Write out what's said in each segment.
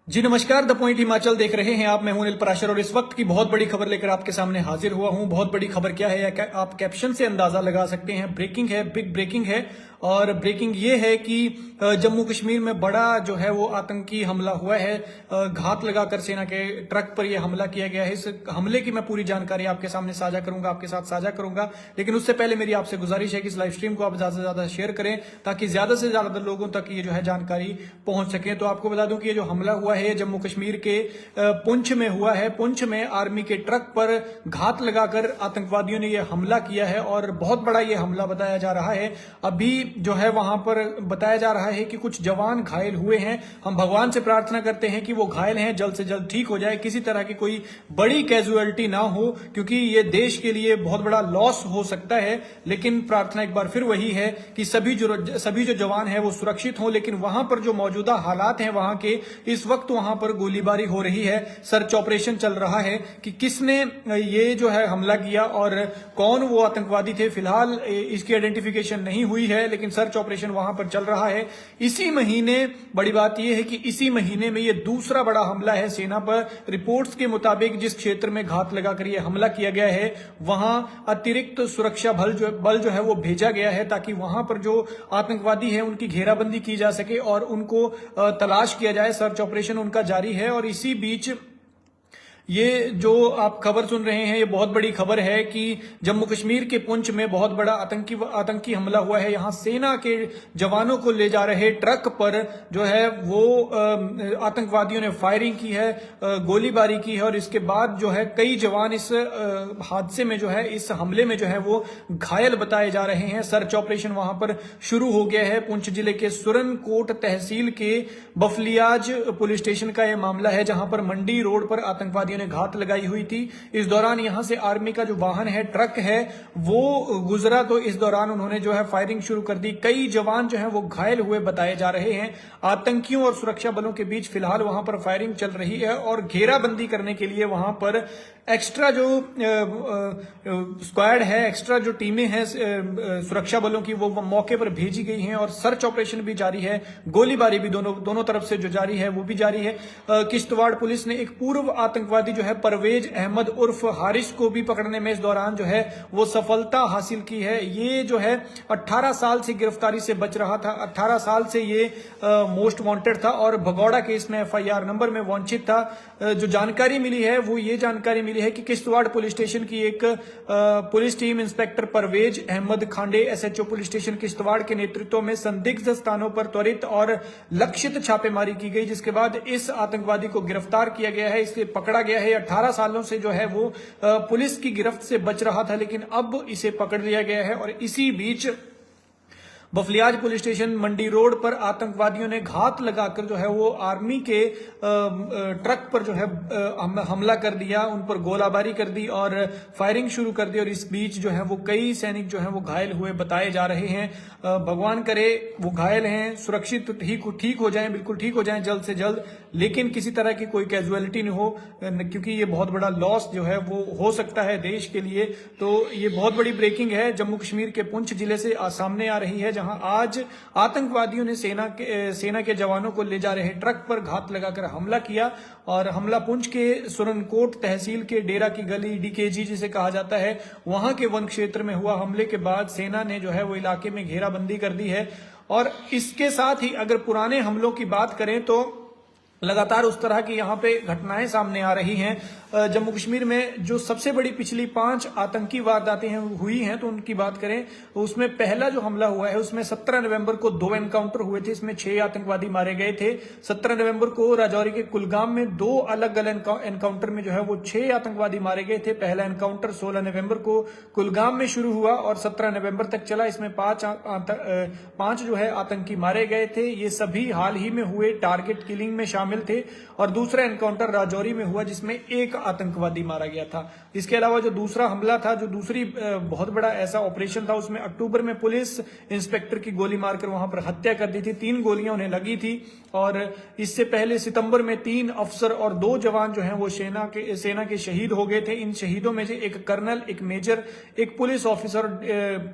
जी नमस्कार, the point Himachal देख रहे हैं आप। मैं हूं अनिल पराशर और इस वक्त की बहुत बड़ी खबर लेकर आपके सामने हाजिर हुआ हूं। बहुत बड़ी खबर क्या है आप कैप्शन से अंदाजा लगा सकते हैं। ब्रेकिंग है, बिग ब्रेकिंग है। और ब्रेकिंग ये है कि जम्मू कश्मीर में बड़ा जो है वो आतंकी हमला हुआ है। घात लगाकर सेना के ट्रक पर यह हमला किया गया है। इस हमले की मैं पूरी जानकारी आपके सामने साझा करूंगा, आपके साथ साझा करूंगा। लेकिन उससे पहले मेरी आपसे गुजारिश है कि इस लाइव स्ट्रीम को आप ज्यादा से ज्यादा शेयर करें ताकि ज्यादा से ज्यादा लोगों तक ये जो है जानकारी पहुंच सके। तो आपको बता दूं कि ये जो हमला हुआ है जम्मू कश्मीर के पुंछ में हुआ है। पुंछ में आर्मी के ट्रक पर घात लगाकर आतंकवादियों ने यह हमला किया है और बहुत बड़ा यह हमला बताया जा रहा है। अभी जो है वहां पर बताया जा रहा है कि कुछ जवान घायल हुए हैं। हम भगवान से प्रार्थना करते हैं कि वो घायल हैं जल्द से जल्द ठीक हो जाए, किसी तरह की कोई बड़ी कैजुअलिटी ना हो, क्योंकि ये देश के लिए बहुत बड़ा लॉस हो सकता है। लेकिन प्रार्थना एक बार फिर वही है कि सभी जो जवान हैं वो सुरक्षित हों। लेकिन वहां पर जो मौजूदा हालात हैं वहां के, इस वक्त वहां पर गोलीबारी हो रही है, सर्च ऑपरेशन चल रहा है कि किसने ये जो है हमला किया और कौन वो आतंकवादी थे। फिलहाल इसकी आइडेंटिफिकेशन नहीं हुई है, लेकिन सर्च ऑपरेशन वहां पर चल रहा है। इसी महीने बड़ी बात यह है कि इसी महीने में यह दूसरा बड़ा हमला है सेना पर। रिपोर्ट्स के मुताबिक जिस क्षेत्र में घात लगाकर यह हमला किया गया है वहां अतिरिक्त सुरक्षा बल जो है वो भेजा गया है ताकि वहां पर जो आतंकवादी है उनकी घेराबंदी की जा सके और उनको तलाश किया जाए। सर्च ऑपरेशन उनका जारी है। और इसी बीच ये जो आप खबर सुन रहे हैं ये बहुत बड़ी खबर है कि जम्मू कश्मीर के पुंछ में बहुत बड़ा आतंकी हमला हुआ है। यहां सेना के जवानों को ले जा रहे ट्रक पर जो है वो आतंकवादियों ने फायरिंग की है, गोलीबारी की है। और इसके बाद जो है कई जवान इस हादसे में जो है, इस हमले में जो है वो घायल बताए जा रहे हैं। सर्च ऑपरेशन वहां पर शुरू हो गया है। पुंछ जिले के सुरनकोट तहसील के बफलियाज पुलिस स्टेशन का यह मामला है जहां पर मंडी रोड पर आतंकवादियों ने घात लगाई हुई थी। इस दौरान यहां से आर्मी का जो वाहन है, ट्रक है, वो गुजरा तो इस दौरान उन्होंने जो है फायरिंग शुरू कर दी। कई जवान जो है वो घायल हुए बताए जा रहे हैं। आतंकियों और सुरक्षा बलों के बीच फिलहाल वहां पर फायरिंग चल रही है और घेराबंदी करने के लिए वहां पर एक्स्ट्रा जो स्क्वाड है, एक्स्ट्रा जो टीमें हैं सुरक्षा बलों की, वो मौके पर भेजी गई हैं और सर्च ऑपरेशन भी जारी है। गोलीबारी भी दोनों तरफ से जो जारी है वो भी जारी है। किश्तवाड़ पुलिस ने एक पूर्व आतंकवादी जो है परवेज अहमद उर्फ हारिस को भी पकड़ने में इस दौरान जो है वो सफलता हासिल की है। ये जो है 18 साल से गिरफ्तारी से बच रहा था। 18 साल से ये मोस्ट वांटेड था और भगौड़ा केस में FIR नंबर में वांछित था। जो जानकारी मिली है वो ये जानकारी मिली है कि किश्तवाड़ पुलिस स्टेशन की एक police team inspector Parvez Ahmed Khande SHO police station Kishtwar के नेतृत्व में संदिग्ध स्थानों पर त्वरित और लक्षित छापेमारी की गई, जिसके बाद इस आतंकवादी को गिरफ्तार किया गया है, इसे पकड़ा गया है। 18 सालों से जो है वो पुलिस की गिरफ्त से बच रहा था, लेकिन अब इसे पकड़ लिया गया है। और इसी बीच बफलियाज पुलिस स्टेशन मंडी रोड पर आतंकवादियों ने घात लगाकर जो है वो आर्मी के ट्रक पर जो है हमला कर दिया, उन पर गोलाबारी कर दी और फायरिंग शुरू कर दी। और इस बीच जो है वो कई सैनिक जो है वो घायल हुए बताए जा रहे हैं। भगवान करे वो घायल हैं सुरक्षित ठीक हो जाएं, बिल्कुल ठीक हो जाएं जल्द से जल्द, लेकिन किसी तरह की कोई कैजुअलिटी नहीं हो, क्योंकि ये बहुत बड़ा लॉस जो है वो हो सकता है देश के लिए। तो ये बहुत बड़ी ब्रेकिंग है जम्मू कश्मीर के पुंछ जिले से सामने आ रही है, जहां आज आतंकवादियों ने सेना के जवानों को ले जा रहे ट्रक पर घात लगाकर हमला किया। और हमला पुंछ के सुरनकोट तहसील के डेरा की गली DKG जिसे कहा जाता है वहां के वन क्षेत्र में हुआ। हमले के बाद सेना ने जो है वो इलाके में घेराबंदी कर दी है। और इसके साथ ही अगर पुराने हमलों की बात करें तो लगातार उस तरह की यहां पे घटनाएं सामने आ रही हैं। जम्मू कश्मीर में जो सबसे बड़ी पिछली 5 आतंकी वारदातें हुई हैं तो उनकी बात करें तो उसमें पहला जो हमला हुआ है उसमें 17 नवंबर को 2 एनकाउंटर हुए थे, इसमें 6 आतंकवादी मारे गए थे। 17 नवंबर को राजौरी के कुलगाम में 2 अलग अलग एनकाउंटर में जो है वो 6 आतंकवादी मारे गए थे। पहला एनकाउंटर 16 नवंबर को कुलगाम में शुरू हुआ और 17 नवंबर तक चला। इसमें 5 जो है आतंकी मारे गए थे। ये सभी हाल ही में हुए टारगेट किलिंग में शामिल थे। और दूसरा एनकाउंटर राजौरी में हुआ जिसमें 1 आतंकवादी मारा गया था। इसके अलावा जो दूसरा हमला था, जो दूसरी बहुत बड़ा ऐसा ऑपरेशन था, उसमें अक्टूबर में पुलिस इंस्पेक्टर की गोली मारकर वहां पर हत्या कर दी थी। 3 गोलियां उन्हें लगी थी। और इससे पहले सितंबर में 3 अफसर और 2 जवान जो हैं वो सेना के शहीद हो गए थे। इन शहीदों में से एक कर्नल, एक मेजर, एक पुलिस ऑफिसर,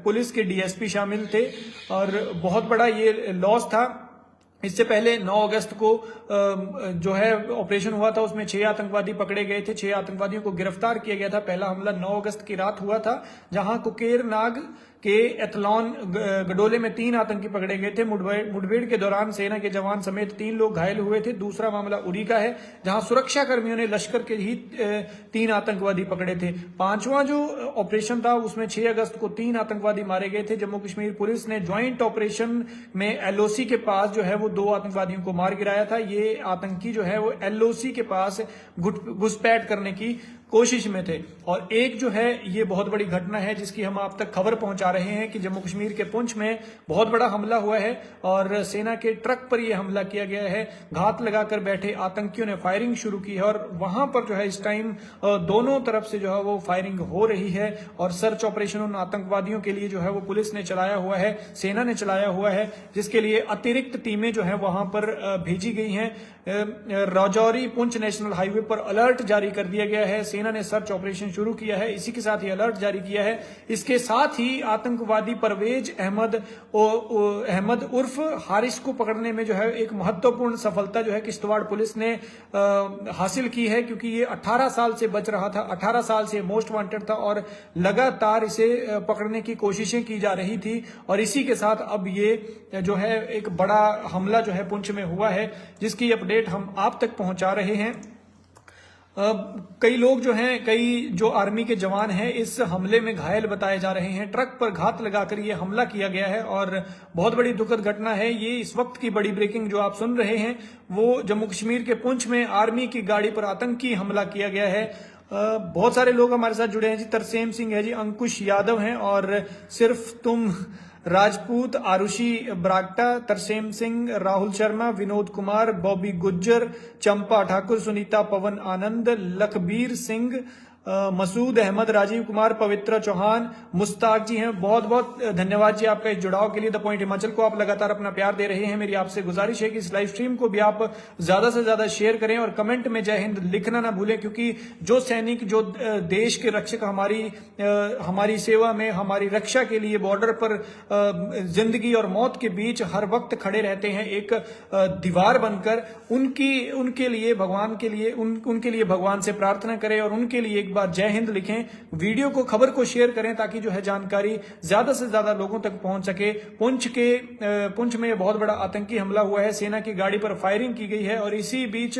पुलिस के DSP शामिल थे। और बहुत बड़ा ये लॉस था इससे पहले 9 अगस्त को जो है ऑपरेशन हुआ था, उसमें 6 आतंकवादी पकड़े गए थे। 6 आतंकवादियों को गिरफ्तार किया गया था। पहला हमला 9 अगस्त की रात हुआ था, जहां कुकेरनाग के एथलॉन गडोले में 3 आतंकी पकड़े गए थे। मुठभेड़ के दौरान सेना के जवान समेत 3 लोग घायल हुए थे। दूसरा मामला उरी का है, जहां सुरक्षा कर्मियों ने लश्कर के ही 3 आतंकवादी पकड़े थे। 5वां जो ऑपरेशन था उसमें 6 अगस्त को 3 आतंकवादी मारे गए थे। जम्मू कश्मीर पुलिस ने ज्वाइंट ऑपरेशन में एलओसी के पास जो है वो 2 आतंकवादियों को मार गिराया था। ये आतंकी जो है वो एलओसी के पास घुसपैठ करने की कोशिश में थे। और एक जो है ये बहुत बड़ी घटना है जिसकी हम आप तक खबर पहुंचा रहे हैं कि जम्मू कश्मीर के पुंछ में बहुत बड़ा हमला हुआ है और सेना के ट्रक पर यह हमला किया गया है। घात लगाकर बैठे आतंकियों ने फायरिंग शुरू की है और वहां पर जो है इस टाइम दोनों तरफ से जो है वो फायरिंग हो रही है और सर्च ऑपरेशन उन आतंकवादियों के लिए जो है वो पुलिस ने चलाया हुआ है, सेना ने चलाया हुआ है, जिसके लिए अतिरिक्त टीमें जो है वहां पर भेजी गई हैं। राजौरी पुंछ नेशनल हाईवे पर अलर्ट जारी कर दिया गया है। सेना ने सर्च ऑपरेशन शुरू किया है, इसी के साथ ही अलर्ट जारी किया है। इसके साथ ही आतंकवादी परवेज अहमद उर्फ हारिस को पकड़ने में जो है एक महत्वपूर्ण सफलता जो है किश्तवाड़ पुलिस ने हासिल की है, क्योंकि ये 18 साल से बच रहा था, 18 साल से मोस्ट वांटेड था और लगातार इसे पकड़ने की कोशिशें की जा रही थी। और इसी के साथ अब ये जो है एक बड़ा हमला जो है पुंछ में हुआ है, जिसकी अपडेट हम आप तक पहुंचा रहे हैं। कई लोग जो हैं, कई जो आर्मी के जवान हैं, इस हमले में घायल बताए जा रहे हैं। ट्रक पर घात लगाकर ये हमला किया गया है और बहुत बड़ी दुखद घटना है ये। इस वक्त की बड़ी ब्रेकिंग जो आप सुन रहे हैं वो जम्मू कश्मीर के पुंछ में आर्मी की गाड़ी पर आतंकी हमला किया गया है। बहुत सारे लोग हमारे साथ जुड़े हैं जी। तरसेम सिंह है जी, अंकुश यादव हैं और सिर्फ तुम राजपूत, आरुषि ब्रागटा, तरसेम सिंह, राहुल शर्मा, विनोद कुमार, बॉबी गुज्जर, चंपा ठाकुर, सुनीता पवन आनंद, लखबीर सिंह, मसूद अहमद, राजीव कुमार, पवित्र चौहान, मुस्ताक जी हैं। बहुत बहुत धन्यवाद जी आपका इस जुड़ाव के लिए। द पॉइंट हिमाचल को आप लगातार अपना प्यार दे रहे हैं। मेरी आपसे गुजारिश है कि इस लाइव स्ट्रीम को भी आप ज्यादा से ज्यादा शेयर करें और कमेंट में जय हिंद लिखना ना भूलें, क्योंकि जो सैनिक, जो देश के रक्षक हमारी सेवा में, हमारी रक्षा के लिए बॉर्डर पर जिंदगी और मौत के बीच हर वक्त खड़े रहते हैं एक दीवार बनकर, उनके लिए भगवान से प्रार्थना करें और उनके लिए एक बार जय हिंद लिखें। वीडियो को, खबर को शेयर करें ताकि जो है जानकारी ज्यादा से ज्यादा लोगों तक पहुंच सके। पुंछ में बहुत बड़ा आतंकी हमला हुआ है, सेना की गाड़ी पर फायरिंग की गई है और इसी बीच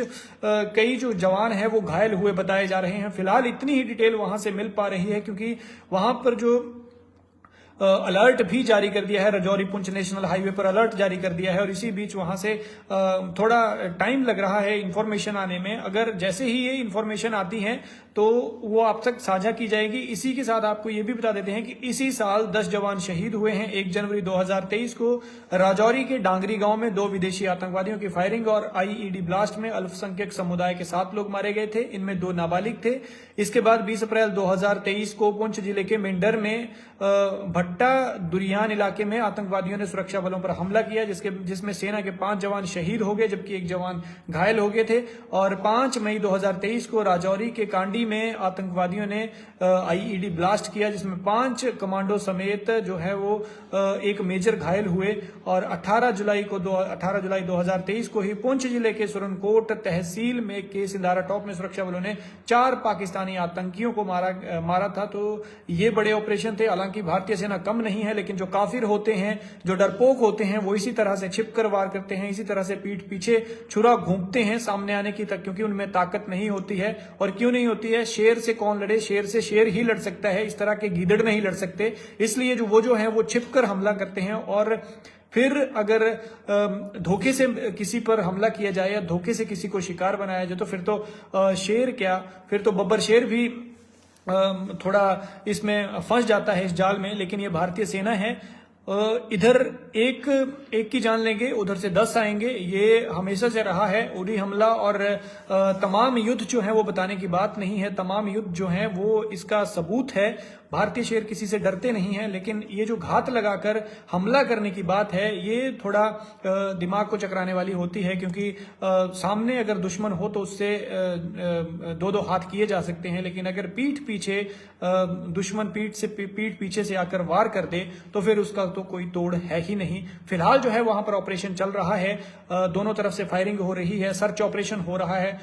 कई जो जवान हैं वो घायल हुए बताए जा रहे हैं। फिलहाल इतनी ही डिटेल वहां से मिल पा रही है, क्योंकि वहां पर जो अलर्ट भी जारी कर दिया है, राजौरी पुंछ नेशनल हाईवे पर अलर्ट जारी कर दिया है और इसी बीच वहां से थोड़ा टाइम लग रहा है इंफॉर्मेशन आने में। अगर जैसे ही ये इंफॉर्मेशन आती है तो वो आप तक साझा की जाएगी। इसी के साथ आपको ये भी बता देते हैं कि इसी साल 10 जवान शहीद हुए हैं। 1 जनवरी 2023 को राजौरी के डांगरी गांव में 2 विदेशी आतंकवादियों की फायरिंग और आईईडी ब्लास्ट में अल्पसंख्यक समुदाय के 7 लोग मारे गए थे, इनमें 2 नाबालिग थे। इसके बाद 20 अप्रैल 2023 को पुंछ जिले के मेंढर में भट्टा दुरियान इलाके में आतंकवादियों ने सुरक्षा बलों पर हमला किया, जिसमें सेना के 5 जवान शहीद हो गए जबकि 1 जवान घायल हो गए थे। और 5 मई 2023 को राजौरी के कांडी में आतंकवादियों ने आईईडी ब्लास्ट किया, जिसमें 5 कमांडो समेत जो है वो एक मेजर घायल हुए। और 18 जुलाई 2023 को ही पुंछ जिले के सुरनकोट तहसील में के सिंधारा टॉप में सुरक्षा बलों ने 4 पाकिस्तानी आतंकियों को मारा था। तो ये बड़े ऑपरेशन थे। हालांकि भारतीय सेना कम नहीं है, लेकिन जो काफिर होते हैं, जो डरपोक होते हैं, वो इसी तरह से छिपकर वार करते हैं, इसी तरह से पीठ पीछे छुरा घूमते हैं सामने आने की तक, क्योंकि उनमें ताकत नहीं होती है। और क्यों नहीं होती है? शेर से कौन लड़े? शेर से शेर ही लड़ सकता है, इस तरह के गीदड़ नहीं लड़ सकते। इसलिए जो है वो छिपकर हमला करते हैं। और फिर अगर धोखे से किसी पर हमला किया जाए या धोखे से किसी को शिकार बनाया जाए तो फिर तो शेर क्या, फिर तो बब्बर शेर भी थोड़ा इसमें फंस जाता है इस जाल में। लेकिन ये भारतीय सेना है, इधर एक की जान लेंगे, उधर से 10 आएंगे। ये हमेशा से रहा है उरी हमला। और तमाम युद्ध जो है वो बताने की बात नहीं है, तमाम युद्ध जो है वो इसका सबूत है। भारतीय शेर किसी से डरते नहीं हैं, लेकिन ये जो घात लगाकर हमला करने की बात है ये थोड़ा दिमाग को चकराने वाली होती है, क्योंकि सामने अगर दुश्मन हो तो उससे दो दो हाथ किए जा सकते हैं, लेकिन अगर पीठ पीछे से आकर वार कर दे तो फिर उसका तो कोई तोड़ है ही नहीं। फिलहाल जो है वहां पर ऑपरेशन चल रहा है, दोनों तरफ से फायरिंग हो रही है, सर्च ऑपरेशन हो रहा है